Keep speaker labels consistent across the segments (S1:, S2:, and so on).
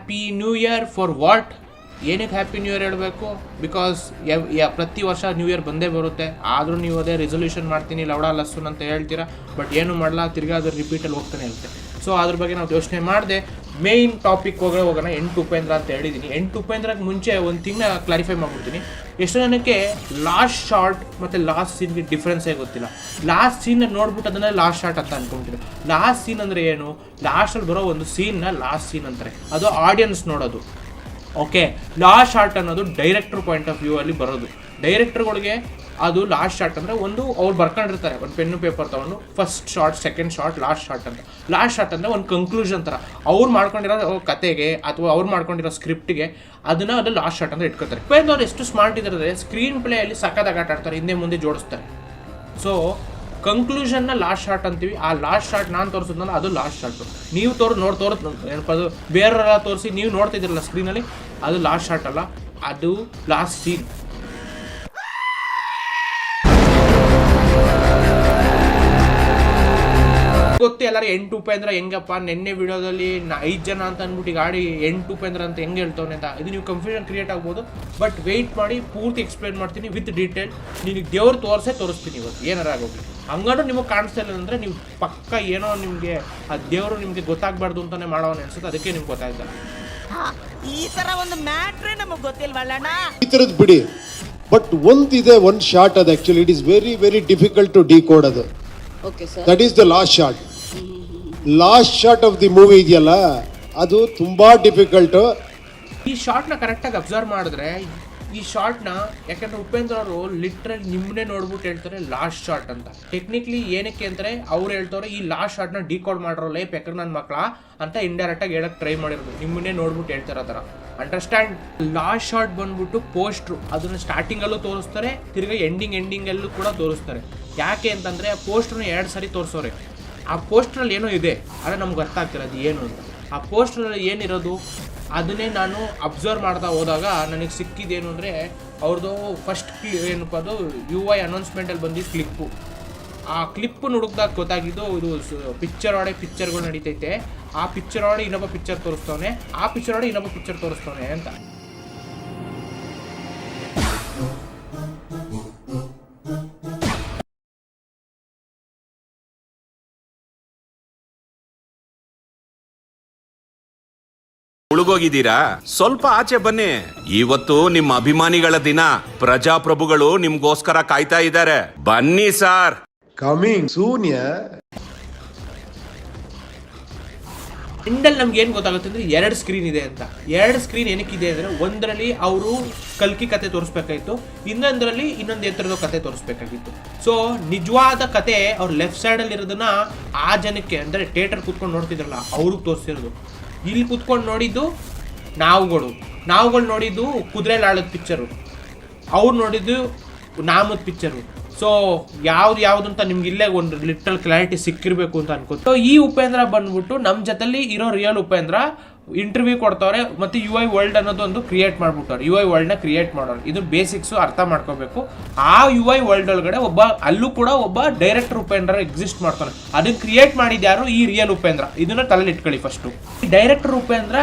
S1: Happy new year for what? ಏನಕ್ಕೆ happy new year ಹೇಳಬೇಕು? Because ಪ್ರತಿ ವರ್ಷ ನ್ಯೂ ಇಯರ್ ಬಂದೇ ಬರುತ್ತೆ. ಆದರೂ ನೀವು ಅದೇ ರೆಸೊಲ್ಯೂಷನ್ ಮಾಡ್ತೀನಿ ಲವಡ ಲಸ್ಸುನ್ ಅಂತ ಹೇಳ್ತೀರಾ, ಬಟ್ ಏನು ಮಾಡಲ್ಲ, ತಿರ್ಗಾ ಅದ್ರ ರಿಪೀಟಲ್ಲಿ ಹೋಗ್ತಾನೆ ಇರುತ್ತೆ. ಸೊ ಅದ್ರ ಬಗ್ಗೆ ನಾವು ಯೋಚನೆ ಮಾಡಿದೆ. ಮೇಯ್ನ್ ಟಾಪಿಕ್ ಹೋಗೋಣ. ಎಂಟು ಉಪೇಂದ್ರ ಅಂತ ಹೇಳಿದ್ದೀನಿ. ಎಂಟು ಉಪೇಂದ್ರಕ್ಕೆ ಮುಂಚೆ ಒಂದು ತಿಂಗ್ನ ಕ್ಲಾರಿಫೈ ಮಾಡ್ಬಿಡ್ತೀನಿ. ಎಷ್ಟು ಜನಕ್ಕೆ ಲಾಸ್ಟ್ ಶಾರ್ಟ್ ಮತ್ತು ಲಾಸ್ಟ್ ಸೀನ್ಗೆ ಡಿಫ್ರೆನ್ಸೇ ಗೊತ್ತಿಲ್ಲ. ಲಾಸ್ಟ್ ಸೀನ್ ನೋಡ್ಬಿಟ್ಟು ಅದನ್ನ ಲಾಸ್ಟ್ ಶಾರ್ಟ್ ಅಂತ ಅನ್ಕೊಂಡ್ಬಿಟ್ಟಿದೆ. ಲಾಸ್ಟ್ ಸೀನ್ ಅಂದರೆ ಏನು? ಲಾಸ್ಟಲ್ಲಿ ಬರೋ ಒಂದು ಸೀನ್ನ ಲಾಸ್ಟ್ ಸೀನ್ ಅಂತಾರೆ. ಅದು ಆಡಿಯನ್ಸ್ ನೋಡೋದು. ಓಕೆ, ಲಾಸ್ಟ್ ಶಾರ್ಟ್ ಅನ್ನೋದು ಡೈರೆಕ್ಟರ್ ಪಾಯಿಂಟ್ ಆಫ್ ವ್ಯೂ ಅಲ್ಲಿ ಬರೋದು. ಡೈರೆಕ್ಟರ್ಗಳಿಗೆ ಅದು ಲಾಸ್ಟ್ ಶಾರ್ಟ್ ಅಂದರೆ ಒಂದು ಅವ್ರು ಬರ್ಕೊಂಡಿರ್ತಾರೆ ಒಂದು ಪೆನ್ನು ಪೇಪರ್ ತೊಗೊಂಡು, first short, second short, last short ಅಂತ. ಲಾಸ್ಟ್ ಶಾರ್ಟ್ ಅಂದರೆ ಒಂದು ಕನ್ಕ್ಲೂಷನ್ ಥರ ಅವ್ರು ಮಾಡ್ಕೊಂಡಿರೋ ಕತೆಗೆ ಅಥವಾ ಅವ್ರು ಮಾಡ್ಕೊಂಡಿರೋ ಸ್ಕ್ರಿಪ್ಟಿಗೆ ಅದನ್ನು ಅದು ಲಾಸ್ಟ್ ಶಾರ್ಟ್ ಅಂತ ಇಟ್ಕೋತಾರೆ. ಉಪೇಂದ್ರ ಅವ್ರು ಎಷ್ಟು ಸ್ಮಾರ್ಟ್ ಇದ್ದಾರೆ, ಸ್ಕ್ರೀನ್ ಪ್ಲೇಯಲ್ಲಿ ಸಖತ್ತಾಗಿ ಆಟ ಆಡ್ತಾರೆ, ಹಿಂದೆ ಮುಂದೆ ಜೋಡಿಸ್ತಾರೆ. ಸೊ ಕನ್ಕ್ಲೂಷನ್ನ ಲಾಸ್ಟ್ ಶಾರ್ಟ್ ಅಂತೀವಿ. ಆ ಲಾಸ್ಟ್ ಶಾರ್ಟ್ ನಾನು ತೋರಿಸಿದ್ನಲ್ಲ ಅದು ಲಾಸ್ಟ್ ಶಾರ್ಟು. ನೀವು ಏನಪ್ಪದು ಬೇರೆಲ್ಲ ತೋರಿಸಿ ನೀವು ನೋಡ್ತಿದ್ದೀರಲ್ಲ ಸ್ಕ್ರೀನಲ್ಲಿ, ಅದು ಲಾಸ್ಟ್ ಶಾರ್ಟ್ ಅಲ್ಲ, ಅದು ಲಾಸ್ಟ್ ಸೀನ್. ಗೊತ್ತು ಎಲ್ಲರೂ ಎಂಟು ಉಪೇಂದ್ರ ಹೆಂಗಪ್ಪ, ನಿನ್ನೆ ವಿಡಿಯೋದಲ್ಲಿ 5 ಜನ ಅಂತ ಅಂದ್ಬಿಟ್ಟು ಈಗ ಗಾಡಿ ಎಂಟು ಉಪೇಂದ್ರ ಅಂತ ಹೆಂಗೆ ಹೇಳ್ತವನೆ ಅಂತ ಇದು ನೀವು ಕನ್ಫ್ಯೂಷನ್ ಕ್ರಿಯೇಟ್ ಆಗ್ಬೋದು. ಬಟ್ ವೆಯ್ಟ್ ಮಾಡಿ, ಪೂರ್ತಿ ಎಕ್ಸ್ಪ್ಲೇನ್ ಮಾಡ್ತೀನಿ ವಿತ್ ಡೀಟೇಲ್. ನಿನಗೆ ದೇವ್ರು ತೋರಿಸ್ತೀನಿ ಇವತ್ತು ಏನಾರ ಆಗೋಗಿ. ಹಂಗಾದ್ರೂ ನಿಮಗೆ ಕಾಣಿಸ್ತಾ ಇಲ್ಲ ಅಂದರೆ ನೀವು ಪಕ್ಕ ಏನೋ ನಿಮಗೆ ಆ ದೇವರು ನಿಮಗೆ ಗೊತ್ತಾಗಬಾರ್ದು ಅಂತಾನೆ ಮಾಡೋಣ ಅನ್ಸುತ್ತೆ, ಅದಕ್ಕೆ ನಿಮ್ಗೆ ಗೊತ್ತಾಯ್ತಲ್ಲ.
S2: ಈ ತರ ಒಂದು ಮ್ಯಾಟ್ರೇ ನಮಗೆ ಗೊತ್ತಿಲ್ವಲ್ಲಣ್ಣ.
S3: ಈ ಥರದ್ದು ಬಿಡಿ, ಬಟ್ ಒಂದಿದೆ, ಒಂದು ಶಾರ್ಟ್ ಅದು actually it is very very difficult to decode. ಅದು that is the last shot. Last shot of the movie ಇದೆಯಲ್ಲ, ಅದು ತುಂಬಾ ಡಿಫಿಕಲ್ಟ್.
S1: ಈ ಶಾರ್ಟ್ನ ಕರೆಕ್ಟಾಗಿ ಅಬ್ಸರ್ವ್ ಮಾಡಿದ್ರೆ, ಈ ಶಾರ್ಟ್ನ, ಯಾಕಂದ್ರೆ ಉಪೇಂದ್ರ ಅವರು ಲಿಟ್ರಲಿ ನಿಮ್ಮನ್ನೇ ನೋಡ್ಬಿಟ್ಟು ಹೇಳ್ತಾರೆ ಲಾಸ್ಟ್ ಶಾರ್ಟ್ ಅಂತ. ಟೆಕ್ನಿಕ್ಲಿ ಏನಕ್ಕೆ ಅಂತಾರೆ, ಅವ್ರು ಹೇಳ್ತಾರೆ ಈ ಲಾಸ್ಟ್ ಶಾರ್ಟ್ನ ಡಿಕೋಡ್ ಮಾಡಿರೋಲ್ಲ ಯಾಕಂದ್ರೆ ನನ್ನ ಮಕ್ಕಳ ಅಂತ ಇಂಡೈರೆಕ್ಟಾಗಿ ಹೇಳಕ್ಕೆ ಟ್ರೈ ಮಾಡಿರೋದು. ನಿಮ್ಮನ್ನೇ ನೋಡ್ಬಿಟ್ಟು ಹೇಳ್ತಾರೆ ಆ ಥರ. ಅಂಡರ್ಸ್ಟ್ಯಾಂಡ್? ಲಾಸ್ಟ್ ಶಾರ್ಟ್ ಬಂದ್ಬಿಟ್ಟು ಪೋಸ್ಟ್ರು, ಅದನ್ನು ಸ್ಟಾರ್ಟಿಂಗಲ್ಲೂ ತೋರಿಸ್ತಾರೆ, ತಿರ್ಗಿ ಎಂಡಿಂಗಲ್ಲೂ ಕೂಡ ತೋರಿಸ್ತಾರೆ. ಯಾಕೆ ಅಂತಂದರೆ ಆ ಪೋಸ್ಟ್ರನ್ನ 2 ಸರಿ ತೋರಿಸೋರೆ. ಆ ಪೋಸ್ಟ್ರಲ್ಲಿ ಏನೋ ಇದೆ, ಆದರೆ ನಮ್ಗೆ ಅರ್ಥ ಆಗ್ತಿಲ್ಲ ಅದು ಏನು ಅಂತ. ಆ ಪೋಸ್ಟ್ರಲ್ಲಿ ಏನಿರೋದು ಅದನ್ನೇ ನಾನು ಅಬ್ಸರ್ವ್ ಮಾಡ್ತಾ ಹೋದಾಗ ನನಗೆ ಸಿಕ್ಕಿದ್ದೇನು ಅಂದರೆ, ಅವ್ರದ್ದು ಫಸ್ಟ್ ಏನಪ್ಪ ಅದು UI ಅನೌನ್ಸ್ಮೆಂಟಲ್ಲಿ ಬಂದಿದ್ದು ಕ್ಲಿಪ್ಪು. ಆ ಕ್ಲಿಪ್ಪನ್ನು ಹುಡುಕ್ದಾಗ ಗೊತ್ತಾಗಿದ್ದು ಇದು ಪಿಕ್ಚರ್ ಒಳಗೆ ಪಿಕ್ಚರ್ಗಳು ನಡೀತೈತೆ, ಆ ಪಿಕ್ಚರ್ ಒಳಗೆ ಇನ್ನೊಬ್ಬ ಪಿಕ್ಚರ್ ತೋರಿಸ್ತವನೆ, ಆ ಪಿಕ್ಚರ್ ಒಳಗೆ ಇನ್ನೊಬ್ಬ ಪಿಕ್ಚರ್ ತೋರಿಸ್ತವನೆ ಅಂತ.
S4: ಉಳುಗೋಗಿದ್ದೀರಾ? ಸ್ವಲ್ಪ ಆಚೆ ಬನ್ನಿ. ಇವತ್ತು ನಿಮ್ಮ ಅಭಿಮಾನಿಗಳ ದಿನ. ಪ್ರಜಾಪ್ರಭುಗಳು ನಿಮ್ಗೋಸ್ಕರ ಕಾಯ್ತಾ ಇದ್ದಾರೆ. ಬನ್ನಿ ಸಾರ್.
S3: Coming soon.
S1: ಎಂಡಲ್ಲಿ ನಮ್ಗೆ ಏನು ಗೊತ್ತಾಗುತ್ತೆ ಅಂದರೆ 2 ಸ್ಕ್ರೀನ್ ಇದೆ ಅಂತ. 2 ಸ್ಕ್ರೀನ್ ಏನಕ್ಕಿದೆ ಅಂದರೆ, ಒಂದರಲ್ಲಿ ಅವರು ಕಲ್ಕಿ ಕತೆ ತೋರಿಸ್ಬೇಕಾಗಿತ್ತು, ಇನ್ನೊಂದರಲ್ಲಿ ಇನ್ನೊಂದು ಎತ್ತರದ ಕತೆ ತೋರಿಸ್ಬೇಕಾಗಿತ್ತು. ಸೊ ನಿಜವಾದ ಕತೆ ಅವ್ರು ಲೆಫ್ಟ್ ಸೈಡಲ್ಲಿ ಇರೋದನ್ನ ಆ ಜನಕ್ಕೆ ಅಂದರೆ ಥಿಯೇಟರ್ ಕೂತ್ಕೊಂಡು ನೋಡ್ತಿದ್ರಲ್ಲ ಅವ್ರಿಗೆ ತೋರಿಸಿರೋದು. ಇಲ್ಲಿ ಕೂತ್ಕೊಂಡು ನೋಡಿದ್ದು ನಾವುಗಳು ನೋಡಿದ್ದು ಕುದುರೆ ಲಾಳದ ಪಿಕ್ಚರು, ಅವ್ರು ನೋಡಿದ್ದು ನಾಮದ ಪಿಕ್ಚರು. ಸೊ ಯಾವ್ದು ಅಂತ ನಿಮ್ಗೆ ಇಲ್ಲೇ ಒಂದು ಲಿಟಲ್ ಕ್ಲಾರಿಟಿ ಸಿಕ್ಕಿರ್ಬೇಕು ಅಂತ ಅನ್ಕೋತ. ಸೊ ಈ ಉಪೇಂದ್ರ ಬಂದ್ಬಿಟ್ಟು ನಮ್ಮ ಜೊತೆಲಿ ಇರೋ ರಿಯಲ್ ಉಪೇಂದ್ರ ಇಂಟರ್ವ್ಯೂ ಕೊಡ್ತವ್ರೆ, ಮತ್ತು UI ವರ್ಲ್ಡ್ ಅನ್ನೋದು ಒಂದು ಕ್ರಿಯೇಟ್ ಮಾಡ್ಬಿಟ್ಟವ್ರೆ. UI ವರ್ಲ್ಡ್ನ ಕ್ರಿಯೇಟ್ ಮಾಡೋರು, ಇದು ಬೇಸಿಕ್ಸು ಅರ್ಥ ಮಾಡ್ಕೋಬೇಕು. ಆ UI ವರ್ಲ್ಡ್ ಒಳಗಡೆ ಅಲ್ಲೂ ಕೂಡ ಒಬ್ಬ ಡೈರೆಕ್ಟರ್ ಉಪೇಂದ್ರ ಎಕ್ಸಿಸ್ಟ್ ಮಾಡ್ತಾನೆ. ಅದನ್ನ ಕ್ರಿಯೇಟ್ ಮಾಡಿದ ಯಾರು? ಈ ರಿಯಲ್ ಉಪೇಂದ್ರ. ಇದನ್ನ ತಲೆಯಲ್ಲಿ ಇಟ್ಕೊಳ್ಳಿ ಫಸ್ಟು. ಈ ಡೈರೆಕ್ಟರ್ ಉಪೇಂದ್ರ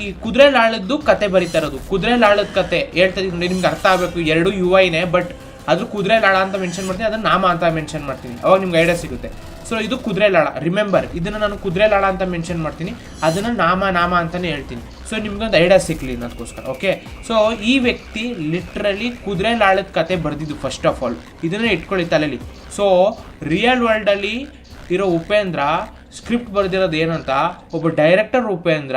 S1: ಈ ಕುದುರೆ ಲಾಳದ್ದು ಕತೆ ಬರೀತಾ ಇರೋದು. ಕುದುರೆ ಲಾಳದ ಕತೆ ಹೇಳ್ತಾ ಇದ್ದೀನಿ, ನಿಮ್ಗೆ ಅರ್ಥ ಆಗಬೇಕು. 2 UIನೇ, ಬಟ್ ಅದು ಕುದುರೆ ಲಾಳ ಅಂತ ಮೆನ್ಷನ್ ಮಾಡ್ತೀನಿ, ಅದನ್ನ ನಾಮ ಅಂತ ಮೆನ್ಷನ್ ಮಾಡ್ತೀನಿ, ಅವಾಗ ನಿಮ್ಗೆ ಐಡಿಯಾ ಸಿಗುತ್ತೆ. ಸೊ ಇದು ಕುದುರೆ ಲಾಳ, ರಿಮೆಂಬರ್, ಇದನ್ನು ನಾನು ಕುದುರೆ ಲಾಳ ಅಂತ ಮೆನ್ಷನ್ ಮಾಡ್ತೀನಿ, ಅದನ್ನು ನಾಮ ಅಂತಲೇ ಹೇಳ್ತೀನಿ. ಸೊ ನಿಮ್ಗೊಂದು ಐಡಿಯಾ ಸಿಕ್ಕಲಿ ಅನ್ನೋದಕ್ಕೋಸ್ಕರ. ಓಕೆ, ಸೊ ಈ ವ್ಯಕ್ತಿ ಲಿಟ್ರಲಿ ಕುದುರೆ ಲಾಳದ ಕತೆ ಬರೆದಿದ್ದು ಫಸ್ಟ್ ಆಫ್ ಆಲ್, ಇದನ್ನೇ ಇಟ್ಕೊಳ್ಳಿ ತಲೆಯಲ್ಲಿ. ಸೊ ರಿಯಲ್ ವರ್ಲ್ಡಲ್ಲಿ ಇರೋ ಉಪೇಂದ್ರ ಸ್ಕ್ರಿಪ್ಟ್ ಬರೆದಿರೋದು ಏನಂತ, ಒಬ್ಬ ಡೈರೆಕ್ಟರ್ ಉಪೇಂದ್ರ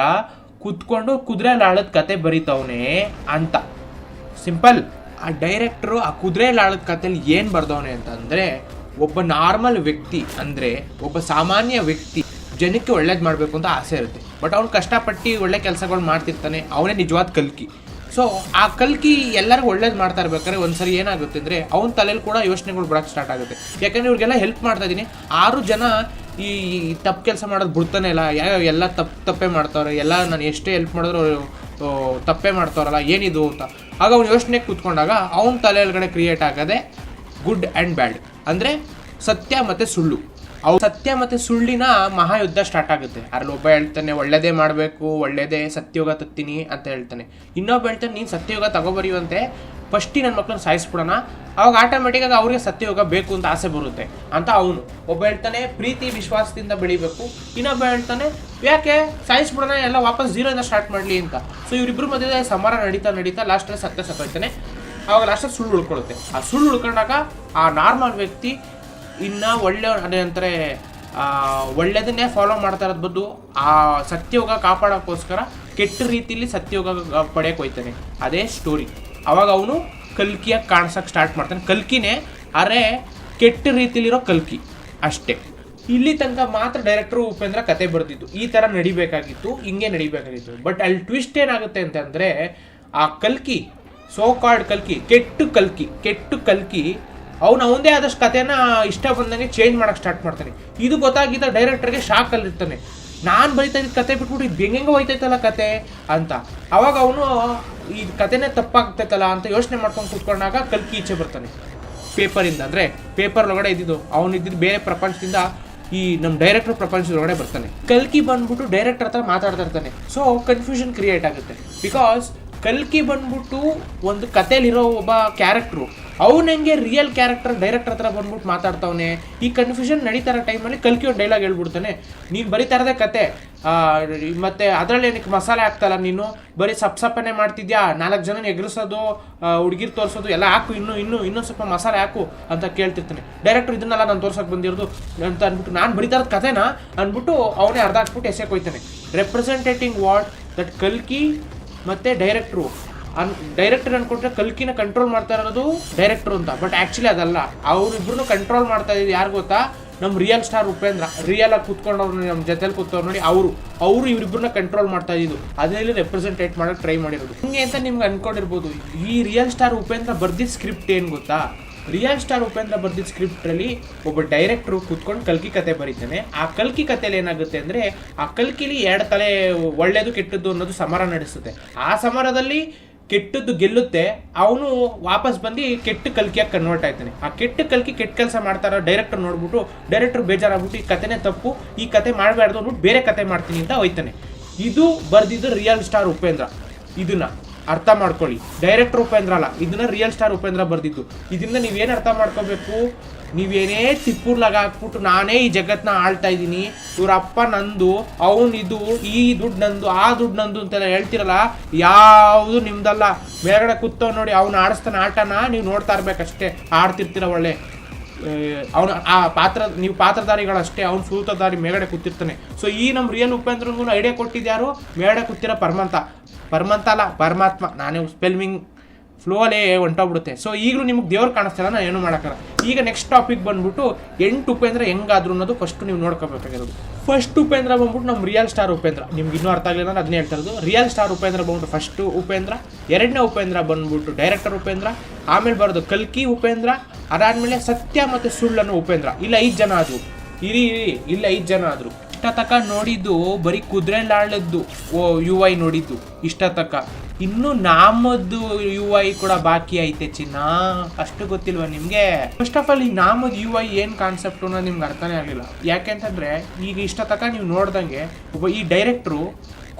S1: ಕೂತ್ಕೊಂಡು ಕುದುರೆ ಲಾಳದ ಕತೆ ಬರೀತವನೇ ಅಂತ. ಸಿಂಪಲ್. ಆ ಡೈರೆಕ್ಟ್ರು ಆ ಕುದುರೆ ಲಾಳದ ಕಥೆಯಲ್ಲಿ ಏನು ಬರ್ದವನೆ ಅಂತಂದರೆ, ಒಬ್ಬ ನಾರ್ಮಲ್ ವ್ಯಕ್ತಿ ಅಂದರೆ ಒಬ್ಬ ಸಾಮಾನ್ಯ ವ್ಯಕ್ತಿ ಜನಕ್ಕೆ ಒಳ್ಳೇದು ಮಾಡಬೇಕು ಅಂತ ಆಸೆ ಇರುತ್ತೆ, ಬಟ್ ಅವ್ನು ಕಷ್ಟಪಟ್ಟು ಒಳ್ಳೆ ಕೆಲಸಗಳು ಮಾಡ್ತಿರ್ತಾನೆ, ಅವನೇ ನಿಜವಾದ ಕಲ್ಕಿ. ಸೊ ಆ ಕಲ್ಕಿ ಎಲ್ಲರಿಗೂ ಒಳ್ಳೇದು ಮಾಡ್ತಾ ಇರ್ಬೇಕಾದ್ರೆ ಒಂದ್ಸರಿ ಏನಾಗುತ್ತೆ ಅಂದರೆ ಅವನ ತಲೆಯಲ್ಲಿ ಕೂಡ ಯೋಚನೆಗಳು ಬರೋಕ್ಕೆ ಸ್ಟಾರ್ಟ್ ಆಗುತ್ತೆ. ಯಾಕಂದರೆ ಇವ್ರಿಗೆಲ್ಲ ಹೆಲ್ಪ್ ಮಾಡ್ತಾ ಇದ್ದೀನಿ, 6 ಜನ ಈ ತಪ್ಪು ಕೆಲಸ ಮಾಡೋದು ಬಿಡ್ತಾನೆ ಇಲ್ಲ, ಎಲ್ಲ ತಪ್ಪೇ ಮಾಡ್ತಾವ್ರೆ, ಎಲ್ಲ ನಾನು ಎಷ್ಟೇ ಹೆಲ್ಪ್ ಮಾಡಿದ್ರು ತಪ್ಪೇ ಮಾಡ್ತಾರಲ್ಲ, ಏನಿದು ಅಂತ. ಆಗ ಅವ್ನು ಯೋಚನೆಗೆ ಕೂತ್ಕೊಂಡಾಗ ಅವನ ತಲೆಯೊಳಗಡೆ ಕ್ರಿಯೇಟ್ ಆಗೋದೆ ಗುಡ್ ಆ್ಯಂಡ್ ಬ್ಯಾಡ್, ಅಂದರೆ ಸತ್ಯ ಮತ್ತು ಸುಳ್ಳು. ಅವ್ರು ಸತ್ಯ ಮತ್ತೆ ಸುಳ್ಳಿನ ಮಹಾಯುದ್ಧ ಸ್ಟಾರ್ಟ್ ಆಗುತ್ತೆ. ಅದ್ರಲ್ಲಿ ಒಬ್ಬ ಹೇಳ್ತಾನೆ ಒಳ್ಳೇದೇ ಮಾಡಬೇಕು, ಒಳ್ಳೇದೇ ಸತ್ಯಯುಗ ತತ್ತೀನಿ ಅಂತ ಹೇಳ್ತಾನೆ. ಇನ್ನೊಬ್ಬ ಹೇಳ್ತಾನೆ ನೀನು ಸತ್ಯಯುಗ ತಗೋಬರಿಯುವಂತೆ ಫಸ್ಟಿ ನನ್ನ ಮಕ್ಕಳನ್ನ ಸಾಯಿಸ್ಬಿಡೋಣ, ಅವಾಗ ಆಟೋಮೆಟಿಕ್ಕಾಗಿ ಅವ್ರಿಗೆ ಸತ್ಯಯುಗ ಬೇಕು ಅಂತ ಆಸೆ ಬರುತ್ತೆ ಅಂತ ಅವನು. ಒಬ್ಬ ಹೇಳ್ತಾನೆ ಪ್ರೀತಿ ವಿಶ್ವಾಸದಿಂದ ಬೆಳಿಬೇಕು, ಇನ್ನೊಬ್ಬ ಹೇಳ್ತಾನೆ ಯಾಕೆ ಸಾಯಿಸ್ಬಿಡೋಣ, ಎಲ್ಲ ವಾಪಸ್ ಜೀರೋಯಿಂದ ಸ್ಟಾರ್ಟ್ ಮಾಡಲಿ ಅಂತ. ಸೊ ಇವರಿಬ್ಬರು ಮಧ್ಯೆ ಸಮರ ನಡೀತಾ ಲಾಸ್ಟಲ್ಲಿ ಸತ್ಯ ಸತ್ತೋಯ್ತಾನೆ. ಆವಾಗ ಲಾಸ್ಟಲ್ಲಿ ಸುಳ್ಳು ಉಳ್ಕೊಳ್ಳುತ್ತೆ. ಆ ಸುಳ್ಳು ಉಳ್ಕೊಂಡಾಗ ಆ ನಾರ್ಮಲ್ ವ್ಯಕ್ತಿ ಇನ್ನು ಅದೇನಂತಾರೆ ಒಳ್ಳೆಯದನ್ನೇ ಫಾಲೋ ಮಾಡ್ತಾ ಇರೋದು ಬದ್ದು ಆ ಸತ್ಯಯುಗ ಕಾಪಾಡೋಕ್ಕೋಸ್ಕರ ಕೆಟ್ಟ ರೀತಿಯಲ್ಲಿ ಸತ್ಯಯುಗ ಪಡೆಯೋಕೆ ಹೋಯ್ತಾನೆ. ಅದೇ ಸ್ಟೋರಿ. ಅವಾಗ ಅವನು ಕಲ್ಕಿಯಾಗಿ ಕಾಣಿಸೋಕೆ ಸ್ಟಾರ್ಟ್ ಮಾಡ್ತಾನೆ. ಕಲ್ಕಿನೇ ಅರೆ ಕೆಟ್ಟ ರೀತಿಲಿರೋ ಕಲ್ಕಿ ಅಷ್ಟೇ. ಇಲ್ಲಿ ತನಕ ಮಾತ್ರ ಡೈರೆಕ್ಟ್ರು ಉಪೇಂದ್ರ ಕತೆ ಬರೆದಿದ್ದು ಈ ಥರ ನಡಿಬೇಕಾಗಿತ್ತು, ಹಿಂಗೆ ನಡಿಬೇಕಾಗಿತ್ತು. ಬಟ್ ಅಲ್ಲಿ ಟ್ವಿಸ್ಟ್ ಏನಾಗುತ್ತೆ ಅಂತಂದರೆ ಆ ಕಲ್ಕಿ ಸೋ ಕಾಲ್ಡ್ ಕಲ್ಕಿ ಕೆಟ್ಟು ಕಲ್ಕಿ ಅವನು ಅವನದೇ ಆದಷ್ಟು ಕಥೆನ ಇಷ್ಟ ಬಂದಂಗೆ ಚೇಂಜ್ ಮಾಡೋಕ್ಕೆ ಸ್ಟಾರ್ಟ್ ಮಾಡ್ತಾನೆ. ಇದು ಗೊತ್ತಾಗಿದ್ದ ಡೈರೆಕ್ಟರ್ಗೆ ಶಾಕಲ್ಲಿರ್ತಾನೆ. ನಾನು ಬರೀತಾ ಇದ್ದ ಕತೆ ಬಿಟ್ಬಿಟ್ಟು ಇದು ಹೆಂಗೆ ಹೋಯ್ತೈತಲ್ಲ ಕತೆ ಅಂತ. ಅವಾಗ ಅವನು ಈ ಕತೆನೇ ತಪ್ಪಾಗ್ತೈತಲ್ಲ ಅಂತ ಯೋಚನೆ ಮಾಡ್ಕೊಂಡು ಕೂತ್ಕೊಂಡಾಗ ಕಲ್ಕಿ ಈಚೆ ಬರ್ತಾನೆ ಪೇಪರಿಂದ. ಅಂದರೆ ಪೇಪರ್ ಒಳಗಡೆ ಇದ್ದಿದ್ದು ಅವನು ಇದ್ದಿದ್ದು ಬೇರೆ ಪ್ರಪಂಚದಿಂದ ಈ ನಮ್ಮ ಡೈರೆಕ್ಟರ್ ಪ್ರಪಂಚದೊಳಗಡೆ ಬರ್ತಾನೆ. ಕಲ್ಕಿ ಬಂದ್ಬಿಟ್ಟು ಡೈರೆಕ್ಟರ್ ಹತ್ರ ಮಾತಾಡ್ತಾ ಇರ್ತಾನೆ. ಸೊ ಕನ್ಫ್ಯೂಷನ್ ಕ್ರಿಯೇಟ್ ಆಗುತ್ತೆ. ಬಿಕಾಸ್ ಕಲ್ಕಿ ಬಂದ್ಬಿಟ್ಟು ಒಂದು ಕಥೆಯಲ್ಲಿರೋ ಒಬ್ಬ ಕ್ಯಾರೆಕ್ಟ್ರು, ಅವನು ಹೆಂಗೆ ರಿಯಲ್ ಕ್ಯಾರೆಕ್ಟರ್ ಡೈರೆಕ್ಟರ್ ಹತ್ರ ಬಂದ್ಬಿಟ್ಟು ಮಾತಾಡ್ತಾವನೆ. ಈ ಕನ್ಫ್ಯೂಷನ್ ನಡೀತಾ ಇರೋ ಟೈಮಲ್ಲಿ ಕಲ್ಕಿ ಒಂದು ಡೈಲಾಗ್ ಹೇಳ್ಬಿಡ್ತಾನೆ, ನೀನು ಬರೀತಾ ಇರೋದೇ ಕತೆ, ಮತ್ತು ಅದರಲ್ಲಿ ಏನಕ್ಕೆ ಮಸಾಲೆ ಹಾಕ್ತಲ್ಲ, ನೀನು ಬರೀ ಸಪ್ಪನೆ ಮಾಡ್ತಿದ್ಯಾ, 4 ಜನ ಎಗರಿಸೋದು, ಹುಡುಗಿರು ತೋರಿಸೋದು ಎಲ್ಲ ಹಾಕು, ಇನ್ನೂ ಸ್ವಲ್ಪ ಮಸಾಲೆ ಹಾಕು ಅಂತ ಕೇಳ್ತಿರ್ತಾನೆ. ಡೈರೆಕ್ಟರ್ ಇದನ್ನೆಲ್ಲ ನಾನು ತೋರ್ಸೋಕೆ ಬಂದಿರೋದು ಅಂತ ಅಂದ್ಬಿಟ್ಟು ನಾನು ಬರೀತಾ ಇರೋದು ಕಥೆನಾ ಅಂದ್ಬಿಟ್ಟು ಅವನೇ ಅರ್ಧ ಹಾಕ್ಬಿಟ್ಟು ಎಸೆಗೆ ಹೋಯ್ತಾನೆ. ರೆಪ್ರೆಸೆಂಟೇಟಿಂಗ್ ವಾಟ್ ದಟ್ ಕಲ್ಕಿ ಮತ್ತು ಡೈರೆಕ್ಟ್ರು ಡೈರೆಕ್ಟರ್ ಅನ್ಕೊಂಡ್ರೆ ಕಲ್ಕಿನ ಕಂಟ್ರೋಲ್ ಮಾಡ್ತಾ ಇರೋದು ಡೈರೆಕ್ಟ್ರು ಅಂತ. ಬಟ್ ಆ್ಯಕ್ಚುಲಿ ಅದಲ್ಲ, ಅವರಿಬ್ರು ಕಂಟ್ರೋಲ್ ಮಾಡ್ತಾ ಇದ್ದು ಯಾರು ಗೊತ್ತಾ, ನಮ್ಮ ರಿಯಲ್ ಸ್ಟಾರ್ ಉಪೇಂದ್ರ. ರಿಯಲ್ ಆಗಿ ಕೂತ್ಕೊಂಡವ್ರು ನಮ್ಮ ಜೊತೆಲಿ ಕೂತವ್ರು ನೋಡಿ, ಅವರು ಇವರಿಬ್ಬರನ್ನ ಕಂಟ್ರೋಲ್ ಮಾಡ್ತಾ ಇದ್ದು, ಅದರಲ್ಲಿ ರೆಪ್ರೆಸೆಂಟೇಟ್ ಮಾಡೋಕ್ಕೆ ಟ್ರೈ ಮಾಡಿರೋದು. ಹಿಂಗೆ ಅಂತ ನಿಮ್ಗೆ ಅನ್ಕೊಂಡಿರ್ಬೋದು. ಈ ರಿಯಲ್ ಸ್ಟಾರ್ ಉಪೇಂದ್ರ ಬರ್ದಿದ್ದ ಸ್ಕ್ರಿಪ್ಟ್ ಏನು ಗೊತ್ತಾ, ರಿಯಲ್ ಸ್ಟಾರ್ ಉಪೇಂದ್ರ ಬರ್ದಿದ್ದ ಸ್ಕ್ರಿಪ್ಟಲ್ಲಿ ಒಬ್ಬ ಡೈರೆಕ್ಟ್ರು ಕೂತ್ಕೊಂಡು ಕಲ್ಕಿ ಕತೆ ಬರೀತಾನೆ. ಆ ಕಲ್ಕಿ ಕಥೆಯಲ್ಲಿ ಏನಾಗುತ್ತೆ ಅಂದರೆ, ಆ ಕಲ್ಕಿಲಿ 2 ತಲೆ ಒಳ್ಳೇದು ಕೆಟ್ಟದ್ದು ಅನ್ನೋದು ಸಮರ ನಡೆಸುತ್ತೆ. ಆ ಸಮರದಲ್ಲಿ ಕೆಟ್ಟದ್ದು ಗೆಲ್ಲುತ್ತೆ, ಅವನು ವಾಪಸ್ ಬಂದು ಕೆಟ್ಟ ಕಲ್ಕಿಯಾಗಿ ಕನ್ವರ್ಟ್ ಆಯ್ತಾನೆ. ಆ ಕೆಟ್ಟ ಕಲ್ಕಿ ಕೆಟ್ಟ ಕೆಲಸ ಮಾಡ್ತಾರೋ ಡೈರೆಕ್ಟರ್ ನೋಡ್ಬಿಟ್ಟು ಡೈರೆಕ್ಟರ್ ಬೇಜಾರಾಗ್ಬಿಟ್ಟು ಈ ಕಥೆನೇ ತಪ್ಪು, ಈ ಕತೆ ಮಾಡಬಾರ್ದು ಅಂದ್ಬಿಟ್ಟು ಬೇರೆ ಕತೆ ಮಾಡ್ತೀನಿ ಅಂತ ಹೋಯ್ತಾನೆ. ಇದು ಬರ್ದಿದ್ದು ರಿಯಲ್ ಸ್ಟಾರ್ ಉಪೇಂದ್ರ. ಇದನ್ನ ಅರ್ಥ ಮಾಡ್ಕೊಳ್ಳಿ. ಡೈರೆಕ್ಟರ್ ಉಪೇಂದ್ರ ಅಲ್ಲ, ಇದನ್ನ ರಿಯಲ್ ಸ್ಟಾರ್ ಉಪೇಂದ್ರ ಬರ್ದಿದ್ದು. ಇದರಿಂದ ನೀವೇನು ಅರ್ಥ ಮಾಡ್ಕೋಬೇಕು, ನೀವೇನೇ ತಿಪ್ಪುರ್ಲಾಗ ಹಾಕ್ಬಿಟ್ಟು ನಾನೇ ಈ ಜಗತ್ತನ್ನ ಆಳ್ತಾ ಇದ್ದೀನಿ, ಇವ್ರ ಅಪ್ಪ ನಂದು, ಅವನಿದು, ಈ ದುಡ್ಡು ನಂದು, ಆ ದುಡ್ಡು ನಂದು ಅಂತೆಲ್ಲ ಹೇಳ್ತಿರಲ್ಲ, ಯಾವುದು ನಿಮ್ದಲ್ಲ. ಮೇಲ್ಗಡೆ ಕೂತವ್ ನೋಡಿ, ಅವ್ನು ಆಡಿಸ್ತಾನೆ ಆಟನ, ನೀವು ನೋಡ್ತಾ ಇರ್ಬೇಕಷ್ಟೇ, ಆಡ್ತಿರ್ತೀರ ಒಳ್ಳೆ. ಅವನು ನೀವು ಪಾತ್ರಧಾರಿಗಳಷ್ಟೇ, ಅವ್ನು ಸೂತ್ರಧಾರಿ ಮೇಲ್ಗಡೆ ಕೂತಿರ್ತಾನೆ. ಸೊ ಈ ನಮ್ಮ ರಿಯಲ್ ಉಪೇಂದ್ರಗೂ ಐಡಿಯಾ ಕೊಟ್ಟಿದ್ಯಾರು, ಮೇಲ್ಗಡೆ ಕೂತಿರೋ ಪರಮಾತ್ಮ ಅಲ್ಲ ಪರಮಾತ್ಮ. ನಾನೇ ಸ್ಪೆಲ್ಲಿಂಗ್ ಫ್ಲೋ ಅಲ್ಲೇ ಹೊಂಟೋಗ್ಬಿಡುತ್ತೆ. ಸೊ ಈಗಲೂ ನಿಮ್ಗೆ ದೇವ್ರು ಕಾಣಿಸ್ತಾರ, ನಾನು ಏನೂ ಮಾಡೋಕ್ಕಲ್ಲ. ಈಗ ನೆಕ್ಸ್ಟ್ ಟಾಪಿಕ್ ಬಂದ್ಬಿಟ್ಟು 8 ಉಪೇಂದ್ರ ಹೆಂಗಾದ್ರು ಅನ್ನೋದು ಫಸ್ಟ್ ನೀವು ನೋಡ್ಕೋಬೇಕಾಗಿರೋದು. ಫಸ್ಟ್ ಉಪೇಂದ್ರ ಬಂದ್ಬಿಟ್ಟು ನಮ್ಮ ರಿಯಲ್ ಸ್ಟಾರ್ ಉಪೇಂದ್ರ. ನಿಮ್ಗೆ ಇನ್ನೂ ಅರ್ಥ ಆಗಲಿಲ್ಲ ಅಂದ್ರೆ ಅದನ್ನೇ ಹೇಳ್ತಾ ಇರೋದು. ರಿಯಲ್ ಸ್ಟಾರ್ ಉಪೇಂದ್ರ ಬಂದ್ಬಿಟ್ಟು ಫಸ್ಟ್ ಉಪೇಂದ್ರ, 2ನೇ ಉಪೇಂದ್ರ ಬಂದ್ಬಿಟ್ಟು ಡೈರೆಕ್ಟರ್ ಉಪೇಂದ್ರ, ಆಮೇಲೆ ಬರೋದು ಕಲ್ಕಿ ಉಪೇಂದ್ರ, ಅದಾದಮೇಲೆ ಸತ್ಯ ಮತ್ತು ಸುಳ್ಳನ್ನು ಉಪೇಂದ್ರ. ಇಲ್ಲ 5 ಜನ ಆದರು, ಇಲ್ಲ 5 ಜನ ಆದರು. ಇಷ್ಟ ತಕ ನೋಡಿದ್ದು ಬರೀ ಕುದುರೆಲಾಳದ್ದು UI ನೋಡಿದ್ದು ಇಷ್ಟ ತಕ. ಇನ್ನು ನಾಮದ್ದು UI ಕೂಡ ಬಾಕಿ ಐತೆ ಚಿನ್ನ, ಅಷ್ಟು ಗೊತ್ತಿಲ್ವಾ ನಿಮಗೆ? ಫಸ್ಟ್ ಆಫ್ ಆಲ್ ಈ ನಾಮದ್ UI ಏನು ಕಾನ್ಸೆಪ್ಟು ಅನ್ನೋದು ನಿಮ್ಗೆ ಅರ್ಥನೇ ಆಗಲಿಲ್ಲ. ಯಾಕೆಂತಂದರೆ ಈಗ ಇಷ್ಟ ತಕ ನೀವು ನೋಡ್ದಂಗೆ ಒಬ್ಬ ಈ ಡೈರೆಕ್ಟ್ರು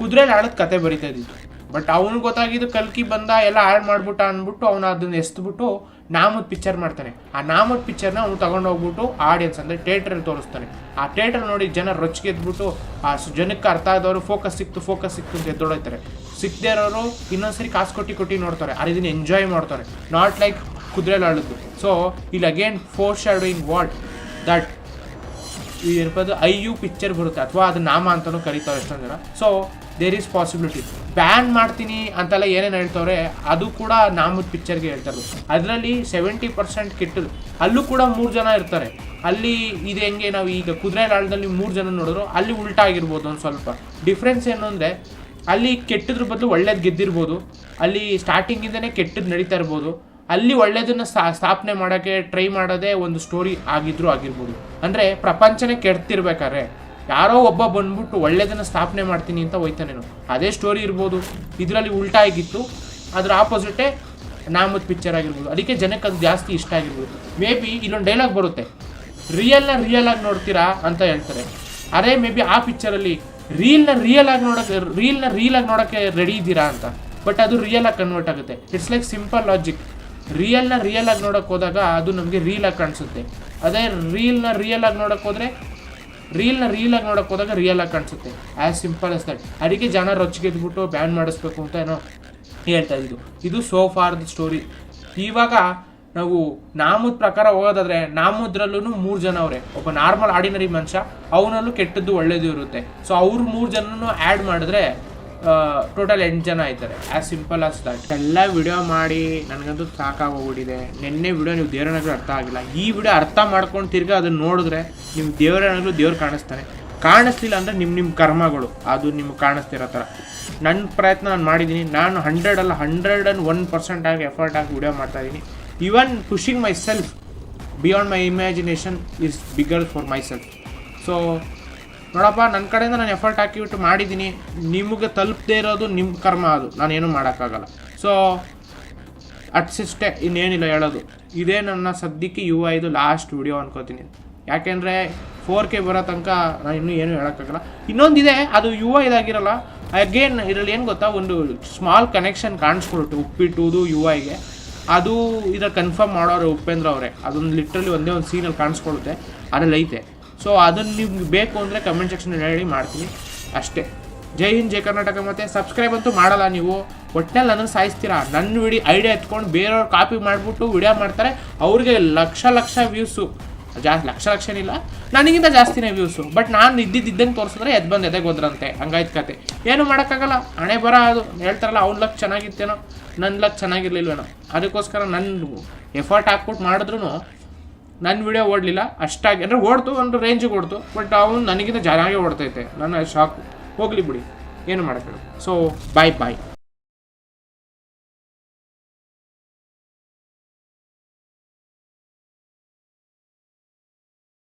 S1: ಕುದುರೆಲಾಳದ ಕತೆ ಬರಿತಾ ಇದ್ದಿದ್ದು. ಬಟ್ ಅವನಿಗೆ ಗೊತ್ತಾಗಿದ್ದು ಕಲ್ಕಿ ಬಂದ ಎಲ್ಲ ಹಾಳು ಮಾಡ್ಬಿಟ್ಟ ಅಂದ್ಬಿಟ್ಟು ಅವನು ಅದನ್ನ ಎಸ್ದುಬಿಟ್ಟು ನಾಮದ್ ಪಿಕ್ಚರ್ ಮಾಡ್ತಾನೆ. ಆ ನಾಮದ್ ಪಿಕ್ಚರ್ನ ಅವನು ತಗೊಂಡೋಗ್ಬಿಟ್ಟು ಆಡಿಯನ್ಸ್ ಅಂದರೆ ಥಿಯೇಟ್ರಲ್ಲಿ ತೋರಿಸ್ತಾನೆ. ಆ ಥಿಯೇಟ್ರ್ ನೋಡಿ ಜನ ರೊಚ್ಚಿಗೆ ಎದ್ಬಿಟ್ಟು ಆ ಜನಕ್ಕೆ ಅರ್ಥ ಆದವರು ಫೋಕಸ್ ಸಿಕ್ತು ಅಂತ ಎದ್ದೊಳೋಯ್ತಾರೆ. ಸಿಕ್ಕದೇ ಇರೋರು ಇನ್ನೊಂದ್ಸರಿ ಕಾಸು ಕೊಟ್ಟು ನೋಡ್ತಾರೆ, ಇದನ್ನ ಎಂಜಾಯ್ ಮಾಡ್ತಾರೆ, ನಾಟ್ ಲೈಕ್ ಕುದುರೆಲಾಳದ್ದು. ಸೊ ಇಲ್ಲಿ again foreshadowing what that ಏನಪ್ಪದು IU ಪಿಕ್ಚರ್ ಬರುತ್ತೆ, ಅಥವಾ ಅದು ನಾಮ ಅಂತಲೂ ಕರೀತಾರೆ ಎಷ್ಟೊಂದು ಜನ. So there is possibility. Ban ಮಾಡ್ತೀನಿ ಅಂತೆಲ್ಲ ಏನೇನು ಹೇಳ್ತವ್ರೆ ಅದು ಕೂಡ ನಾಮದ ಪಿಕ್ಚರ್ಗೆ ಹೇಳ್ತಾರೆ. ಅದರಲ್ಲಿ 70% ಕೆಟ್ಟದು. ಅಲ್ಲೂ ಕೂಡ 3 ಜನ ಇರ್ತಾರೆ. ಅಲ್ಲಿ ಇದು ಹೆಂಗೆ ನಾವು ಈಗ ಕುದುರೆಲಾಳದಲ್ಲಿ 3 ಜನ ನೋಡಿದ್ರು, ಅಲ್ಲಿ ಉಲ್ಟಾ ಆಗಿರ್ಬೋದು. ಒಂದು ಸ್ವಲ್ಪ ಡಿಫ್ರೆನ್ಸ್ ಏನು ಅಂದರೆ, ಅಲ್ಲಿ ಕೆಟ್ಟದ್ರ ಬದಲು ಒಳ್ಳೇದು ಗೆದ್ದಿರ್ಬೋದು, ಅಲ್ಲಿ ಸ್ಟಾರ್ಟಿಂಗಿಂದನೇ ಕೆಟ್ಟದ್ದು ನಡೀತಾ ಇರ್ಬೋದು, ಅಲ್ಲಿ ಒಳ್ಳೇದನ್ನು ಸ್ಥಾಪನೆ ಮಾಡೋಕ್ಕೆ ಟ್ರೈ ಮಾಡೋದೇ ಒಂದು ಸ್ಟೋರಿ ಆಗಿರ್ಬೋದು. ಅಂದರೆ ಪ್ರಪಂಚನೇ ಕೆಡ್ತಿರ್ಬೇಕಾದ್ರೆ ಯಾರೋ ಒಬ್ಬ ಬಂದ್ಬಿಟ್ಟು ಒಳ್ಳೇದನ್ನು ಸ್ಥಾಪನೆ ಮಾಡ್ತೀನಿ ಅಂತ ಹೋಯ್ತಾನೇನು, ಅದೇ ಸ್ಟೋರಿ ಇರ್ಬೋದು. ಇದರಲ್ಲಿ ಉಲ್ಟಾ ಆಗಿತ್ತು, ಅದ್ರ ಆಪೋಸಿಟೇ ನಾಮದ್ ಪಿಕ್ಚರ್ ಆಗಿರ್ಬೋದು. ಅದಕ್ಕೆ ಜನಕ್ಕೆ ಅದು ಜಾಸ್ತಿ ಇಷ್ಟ ಆಗಿರ್ಬೋದು. ಮೇ ಬಿ ಇಲ್ಲೊಂದು ಡೈಲಾಗ್ ಬರುತ್ತೆ, ರಿಯಲ್ ಆಗಿ ನೋಡ್ತೀರಾ ಅಂತ ಹೇಳ್ತಾರೆ. ಅದೇ ಮೇ ಬಿ ಆ ಪಿಕ್ಚರಲ್ಲಿ ರೀಲ್ನ ರಿಯಲ್ ಆಗಿ ನೋಡೋಕ್ಕೆ ರೆಡಿ ಇದ್ದೀರಾ ಅಂತ, ಬಟ್ ಅದು ರಿಯಲ್ ಆಗಿ ಕನ್ವರ್ಟ್ ಆಗುತ್ತೆ. It's like simple logic. Real ಆಗಿ ನೋಡೋಕೆ ಹೋದಾಗ ಅದು ನಮಗೆ ರೀಲ್ ಆಗಿ ಕಾಣಿಸುತ್ತೆ. ಅದೇ ರಿಯಲ್ ಆಗಿ ನೋಡೋಕೆ ಹೋದಾಗ ರಿಯಲ್ ಆಗಿ ಕಾಣಿಸುತ್ತೆ. As simple as that. ಅದಕ್ಕೆ ಜನ ರೊಚ್ಚಿಗೆದ್ಬಿಟ್ಟು ಬ್ಯಾನ್ ಮಾಡಿಸ್ಬೇಕು ಅಂತ ಏನೋ ಹೇಳ್ತಾ ಇದ್ದು. ಇದು ಸೋ ಫಾರ್ ದ ಸ್ಟೋರಿ. ಇವಾಗ ನಾವು ನಾಮದ ಪ್ರಕಾರ ಹೋಗೋದಾದ್ರೆ ನಾಮದ್ರಲ್ಲೂ 3 ಜನ ಅವರೇ. ಒಬ್ಬ ನಾರ್ಮಲ್ ಆರ್ಡಿನರಿ ಮನುಷ್ಯ, ಅವನಲ್ಲೂ ಕೆಟ್ಟದ್ದು ಒಳ್ಳೇದು ಇರುತ್ತೆ. ಸೊ ಅವ್ರು 3 ಜನನೂ ಆ್ಯಡ್ ಮಾಡಿದ್ರೆ ಟೋಟಲ್ 8 ಜನ ಆಯ್ತಾರೆ. As simple as that. ಎಲ್ಲ ವಿಡಿಯೋ ಮಾಡಿ ನನಗಂತೂ ಸಾಕಾಗೋಗ್ಬಿಟ್ಟಿದೆ. ನಿನ್ನೆ ವಿಡಿಯೋ ನೀವು ದೇವರನಾಗಲೂ ಅರ್ಥ ಆಗಿಲ್ಲ. ಈ ವಿಡಿಯೋ ಅರ್ಥ ಮಾಡ್ಕೊಂಡು ತಿರ್ಗಿ ಅದನ್ನು ನೋಡಿದ್ರೆ ನಿಮ್ಮ ದೇವರನಾಗಲೂ ದೇವ್ರು ಕಾಣಿಸ್ತಾನೆ. ಕಾಣಿಸ್ಲಿಲ್ಲ ಅಂದರೆ ನಿಮ್ಮ ಕರ್ಮಗಳು ಅದು ನಿಮ್ಗೆ ಕಾಣಿಸ್ತಿರೋ ಥರ. ನನ್ನ ಪ್ರಯತ್ನ ನಾನು ಮಾಡಿದ್ದೀನಿ. ನಾನು 101% ಆಗಿ ಎಫರ್ಟ್ ಆಗಿ ವಿಡಿಯೋ ಮಾಡ್ತಾಯಿದ್ದೀನಿ. Even pushing my self beyond my imagination is bigger for my self. So ನೋಡಪ್ಪ, ನನ್ನ ಕಡೆಯಿಂದ ನಾನು ಎಫರ್ಟ್ ಹಾಕಿಬಿಟ್ಟು ಮಾಡಿದ್ದೀನಿ. ನಿಮಗೆ ತಲುಪದೇ ಇರೋದು ನಿಮ್ಮ ಕರ್ಮ, ಅದು ನಾನೇನು ಮಾಡೋಕ್ಕಾಗಲ್ಲ. ಸೊ ಅಟ್ಸಿಷ್ಟೇ, ಇನ್ನೇನಿಲ್ಲ ಹೇಳೋದು. ಇದೇ ನನ್ನ ಸದ್ಯಕ್ಕೆ UI ಲಾಸ್ಟ್ ವಿಡಿಯೋ ಅನ್ಕೋತೀನಿ. ಯಾಕೆಂದರೆ 4K ಬರೋ ತನಕ ನಾನು ಇನ್ನೂ ಏನೂ ಹೇಳೋಕ್ಕಾಗಲ್ಲ. ಇನ್ನೊಂದಿದೆ, ಅದು UI ಆಗಿರಲ್ಲ. ಅಗೇನ್ ಇದರಲ್ಲಿ ಏನು ಗೊತ್ತಾ, ಒಂದು ಸ್ಮಾಲ್ ಕನೆಕ್ಷನ್ ಕಾಣಿಸ್ಕೊಡುತ್ತೆ ಉಪ್ಪಿಟ್ಟುದು UIಗೆ. ಅದು ಇದ್ರಲ್ಲಿ ಕನ್ಫರ್ಮ್ ಮಾಡೋರು ಉಪೇಂದ್ರ ಅವರೇ. ಅದೊಂದು ಲಿಟ್ರಲಿ ಒಂದೇ ಒಂದು ಸೀನಲ್ಲಿ ಕಾಣಿಸ್ಕೊಳುತ್ತೆ, ಅದ್ರಲ್ಲಿ ಐತೆ. ಸೊ ಅದನ್ನು ನಿಮ್ಗೆ ಬೇಕು ಅಂದರೆ ಕಮೆಂಟ್ ಸೆಕ್ಷನಲ್ಲಿ ಹೇಳಿ ಮಾಡ್ತೀನಿ ಅಷ್ಟೇ. ಜೈ ಹಿಂದ್, ಜೈ ಕರ್ನಾಟಕ. ಮತ್ತು ಸಬ್ಸ್ಕ್ರೈಬ್ ಅಂತೂ ಮಾಡಲ್ಲ ನೀವು. ಒಟ್ಟಿನಲ್ಲಿ ನನ್ನನ್ನು ಸಾಯಿಸ್ತೀರಾ. ನನ್ನ ಐಡಿಯಾ ಎತ್ಕೊಂಡು ಬೇರೆಯವ್ರು ಕಾಪಿ ಮಾಡಿಬಿಟ್ಟು ವಿಡಿಯೋ ಮಾಡ್ತಾರೆ. ಅವ್ರಿಗೆ ಲಕ್ಷ ವ್ಯೂಸು. ಲಕ್ಷ ಏನಿಲ್ಲ, ನನಗಿಂತ ಜಾಸ್ತಿನೇ ವ್ಯೂಸು. ಬಟ್ ನಾನು ಇದ್ದಂಗೆ ತೋರಿಸಿದ್ರೆ ಎದೆಗೆ ಹೋದ್ರಂತೆ. ಹಂಗಾಯ್ತು ಕತೆ. ಏನು ಮಾಡೋಕ್ಕಾಗಲ್ಲ, ಹಣೆ ಬರ ಅದು. ಹೇಳ್ತಾರಲ್ಲ, ಅವ್ನ ಲಕ್ ಚೆನ್ನಾಗಿತ್ತೇನೋ, ನನ್ನ ಲಕ್ ಚೆನ್ನಾಗಿರ್ಲಿಲ್ವೇನೋ. ಅದಕ್ಕೋಸ್ಕರ ನನ್ನ ಎಫರ್ಟ್ ಹಾಕ್ಬಿಟ್ಟು ಮಾಡಿದ್ರು ನನ್ನ ವಿಡಿಯೋ ಓಡಲಿಲ್ಲ ಅಷ್ಟಾಗಿ. ಅಂದರೆ ಓಡ್ತು, ಒಂದು ರೇಂಜಿಗೆ ಓಡ್ತು, ಬಟ್ ಅವನು ನನಗಿಂತ ಚೆನ್ನಾಗೇ ಓಡ್ತೈತೆ. ನನ್ನ ಶಾಕು. ಹೋಗಲಿ ಬಿಡಿ, ಏನು ಮಾಡೋಕ್ಕಾಗಲ್ಲ. ಸೊ ಬಾಯ್.